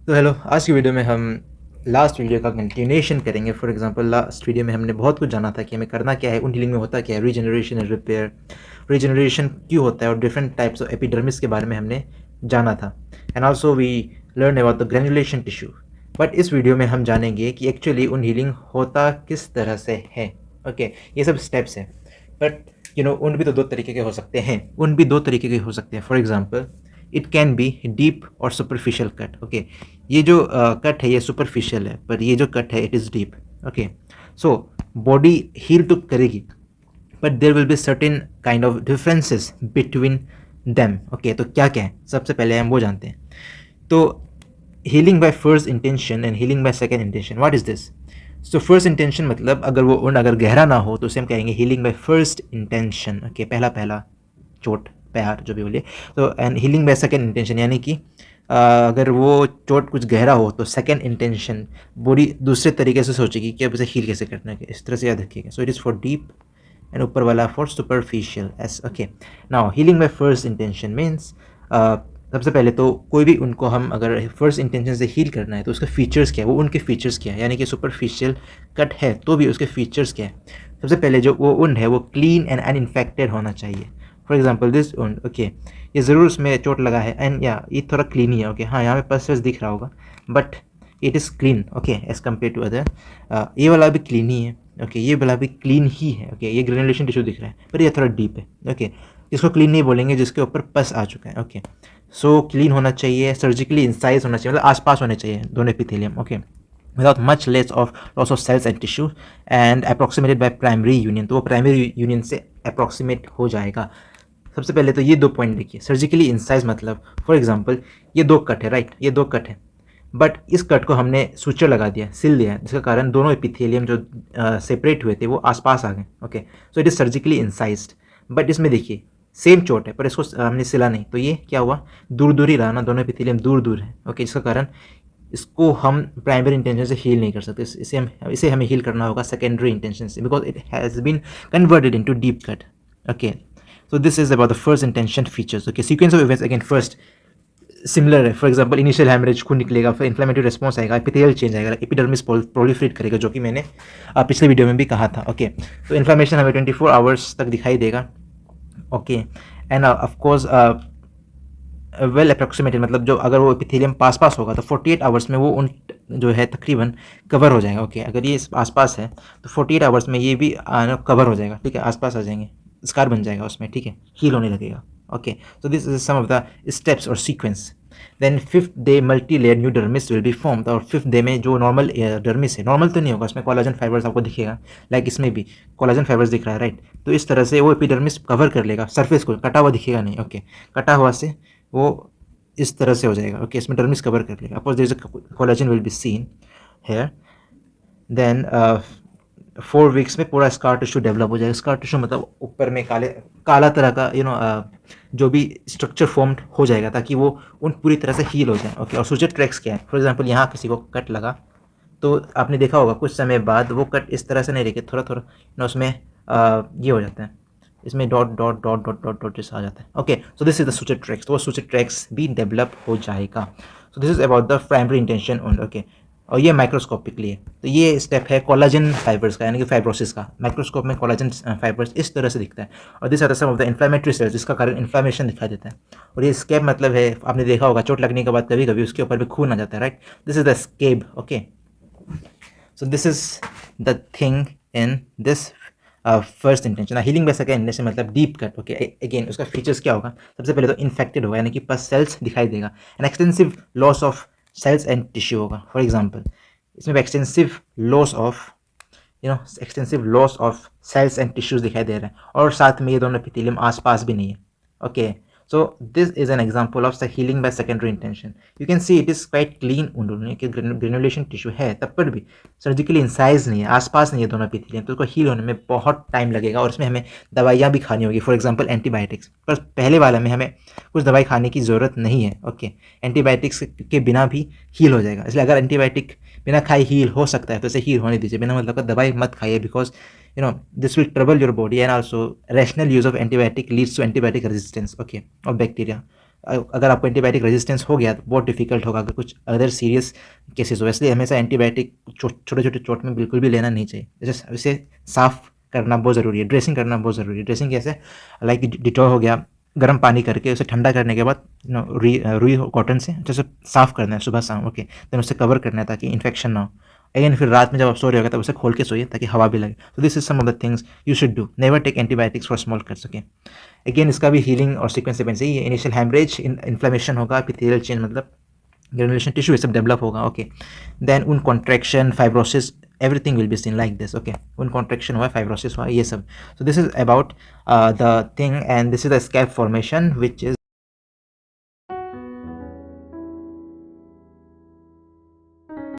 तो हेलो, आज की वीडियो में हम लास्ट वीडियो का कंटिन्यूएशन करेंगे। फॉर एग्जांपल लास्ट वीडियो में हमने बहुत कुछ जाना था कि हमें करना क्या है, उन हीलिंग में होता क्या है, रीजनरेशन एंड रिपेयर, रीजनरेशन क्यों होता है और डिफरेंट टाइप्स ऑफ एपिडर्मिस के बारे में हमने जाना था। And also we learn about the granulation tissue. But इस वीडियो में हम जानेंगे कि एक्चुअली उन हीलिंग होता किस तरह से है। ओके, ये सब स्टेप्स हैं। बट उन भी तो दो तरीके के हो सकते हैं, उन भी दो तरीके के हो सकते हैं। For example it can be deep और सुपरफिशियल कट। ओके, ये जो कट है ये सुपरफिशियल है, पर ये जो कट है it is deep. Okay, so body heal तो करेगी, but there will be certain kind of differences between them. Okay, तो क्या क्या है, सबसे पहले हम वो जानते हैं। तो healing by first intention and healing by second intention, what is this? So first intention मतलब अगर वो अगर गहरा ना हो तो उसे हम कहेंगे healing by first intention. Okay, पहला पहला चोट प्यार जो भी बोलिए। तो and healing by second intention यानी कि अगर वो चोट कुछ गहरा हो तो सेकेंड इंटेंशन बॉडी दूसरे तरीके से सोचेगी कि अब उसे हील कैसे करना है, इस तरह से याद रखिएगा। सो it is for deep and ऊपर वाला for superficial S. Okay, now healing by first intention means सबसे पहले तो कोई भी उनको हम अगर फर्स्ट इंटेंशन से हील करना है तो उसके फीचर्स क्या है, वो उनके फीचर्स क्या है, यानी कि सुपरफिशियल कट है तो भी उसके फीचर्स क्या है। सबसे पहले जो वो उंड है वो क्लीन एंड अनइन्फेक्टेड होना चाहिए। फॉर एग्जाम्पल दिस उंड, ओके, ये ज़रूर उसमें चोट लगा है एंड या ये थोड़ा क्लीन ही है। ओके, हाँ, यहाँ पे पस दिख रहा होगा but it is clean. Okay, as compare to other ये वाला भी क्लीन ही है। ओके, ये वाला भी क्लीन ही है। ओके, ये ग्रेनुलेशन टिश्यू दिख रहा है पर ये थोड़ा डीप है। ओके, इसको क्लीन नहीं बोलेंगे जिसके ऊपर पस आ चुका है। ओके, सो क्लीन होना चाहिए, सर्जिकली इंसाइज होना चाहिए, मतलब आसपास होने चाहिए दोनों epithelium. Okay, without much loss of cells and tissue and approximated by primary union, तो वो प्राइमरी यूनियन से अप्रोक्सीमेट हो जाएगा। सबसे पहले तो ये दो पॉइंट देखिए, सर्जिकली इंसाइज मतलब फॉर एग्जांपल ये दो कट है, राइट, ये दो कट है बट इस कट को हमने सूचर लगा दिया, सिल दिया, जिसके कारण दोनों एपिथेलियम जो सेपरेट हुए थे वो आसपास आ गए। Okay, so it is surgically incised. But इसमें देखिए सेम चोट है पर इसको हमने सिला नहीं, तो ये क्या हुआ, दूर दूर ही रहा ना, दोनों एपिथेलियम दूर दूर है। ओके, जिसका कारण इसको हम प्राइमरी इंटेंशन से हील नहीं कर सकते, इसे हमें हील करना होगा सेकेंडरी इंटेंशन से, because it has been converted into deep cut. Okay, so this is about the first intention features. Okay, sequence of events again first similar है। फॉर एग्जांपल इनिशियल हैमरेज खून निकलेगा, फिर inflammatory response आएगा, epithelial change आएगा, epidermis proliferate करेगा, जो कि मैंने पिछले वीडियो में भी कहा था। ओके, तो इन्फ्लेमेशन हमें 24 आवर्स तक दिखाई देगा। Okay, end of course well approximated मतलब जो अगर वो एपिथेलियम पास होगा तो 48 आवर्स में वो उन जो है तकरीबन कवर हो जाएगा। ओके, अगर ये आसपास है तो 48 आवर्स में ये भी कवर हो जाएगा। ठीक है, आसपास आ जाएंगे, स्कार बन जाएगा उसमें। ठीक है, हील होने लगेगा। Okay, so this is some of the steps और sequence. Then fifth day multi layer new dermis will be formed, और फिफ्थ डे में जो नॉर्मल डर्मिस है, नॉर्मल तो नहीं होगा, उसमें कोलाजन फाइबर्स आपको दिखेगा, लाइक इसमें भी कोलाजन फाइबर्स दिख रहा है, राइट। तो इस तरह से वो एपिडर्मिस कवर कर लेगा सरफेस को, कटा हुआ दिखेगा नहीं। ओके, कटा हुआ से वो इस तरह से हो जाएगा। ओके, इसमें डर्मिस कवर कर लेगा। Oppose there is a collagen will be seen here. Then 4 weeks में पूरा स्कार टिश्यू डेवलप हो जाएगा। स्कार टिश्यू मतलब ऊपर में काला तरह का जो भी स्ट्रक्चर फॉर्म्ड हो जाएगा ताकि वो उन पूरी तरह से हील हो जाए। ओके, और सूचर ट्रैक्स क्या है, फॉर एग्जाम्पल यहाँ किसी को कट लगा तो आपने देखा होगा कुछ समय बाद वो कट इस तरह से नहीं रहे, थोड़ा थोड़ा उसमें ये हो जाता है, इसमें dot dot dot dot dot dot जैसा आ जाता है। Okay, so this is the suture tracks, तो वो सूचर ट्रैक्स भी डेवलप हो जाएगा। सो this is about the primary intention on. Okay, और ये माइक्रोस्कोपिकली है, तो ये स्टेप है कोलाजन फाइबर्स का, यानी कि फाइब्रोसिस का। माइक्रोस्कोप में कोलाजन फाइबर्स इस तरह से दिखता है, और this are some of the inflammatory cells, जिसका कारण इन्फ्लेमेशन दिखाई देता है। और ये स्केब मतलब है, आपने देखा होगा चोट लगने के बाद कभी कभी उसके ऊपर भी खून आ जाता है, right. This is the scab. Okay, so this is the thing in this first intention. Healing by second intention मतलब डीप कट। ओके, अगेन उसका फीचर्स क्या होगा, सबसे पहले तो इन्फेक्टेड होगा, यानी कि पस सेल्स दिखाई देगा, an extensive loss of cells and tissue होगा। फॉर एग्जांपल इसमें extensive loss of extensive loss of cells and tissues दिखाई दे रहा है, और साथ में ये दोनों एपिथेलियम आसपास भी नहीं है। Okay, so this is an example of the healing by secondary intention. You can see it is quite clean उन्होंने कि granulation tissue है, तब पर भी सर्जिकली इंसाइज नहीं है, आसपास नहीं है दोनों एपिथेलियम, तो उसको हील होने में बहुत टाइम लगेगा, और इसमें हमें दवाइयाँ भी खानी होगी, फॉर एग्जांपल एंटीबायोटिक्स। पर पहले वाले में हमें कुछ दवाई खाने की ज़रूरत नहीं है। ओके, एंटीबायोटिक्स के बिना भी हील हो जाएगा, इसलिए अगर एंटीबायोटिक बिना खाए हील हो सकता है तो इसे हील होने दीजिए, बिना मतलब दवाई मत खाइए, because this will trouble your body, and also rational use of antibiotic leads to antibiotic resistance, okay, of bacteria, अगर आपको एंटीबायोटिक रेजिस्टेंस हो गया तो बहुत डिफिकल्ट होगा अगर कुछ अदर सीरियस केसेस हो। इसलिए हमेशा एंटीबायोटिक छोटे छोटे चोट में बिल्कुल भी लेना नहीं चाहिए। जैसे इसे साफ़ करना बहुत ज़रूरी है, ड्रेसिंग करना बहुत ज़रूरी है। ड्रेसिंग कैसे, लाइक डिटॉल हो गया, गर्म पानी करके उसे ठंडा करने के बाद रुई कॉटन से अच्छे से साफ़ करना है सुबह शाम, ओके। देन उसे कवर करना है ताकि इन्फेक्शन ना हो। अगेन फिर रात में जब आप सो रहे होगा तब उसे खोल के सोइए ताकि हवा भी लगे। तो this is some of the things you should do. Never take antibiotics for small cuts, okay. Again इसका भी हीलिंग और सीक्वेंस डिपेंड्स है। ये इनिशियल हैमरेज, इन्फ्लेमेशन होगा, एपिथेलियल चेंज मतलब ग्रेनुलेशन टिश्यू ये सब डेवलप होगा, okay. Then wound contraction, fibrosis, everything will be seen like this, okay. Wound contraction हुआ, फाइब्रोसिस हुआ, ये सब। So this is about the thing and this is the scalp formation which is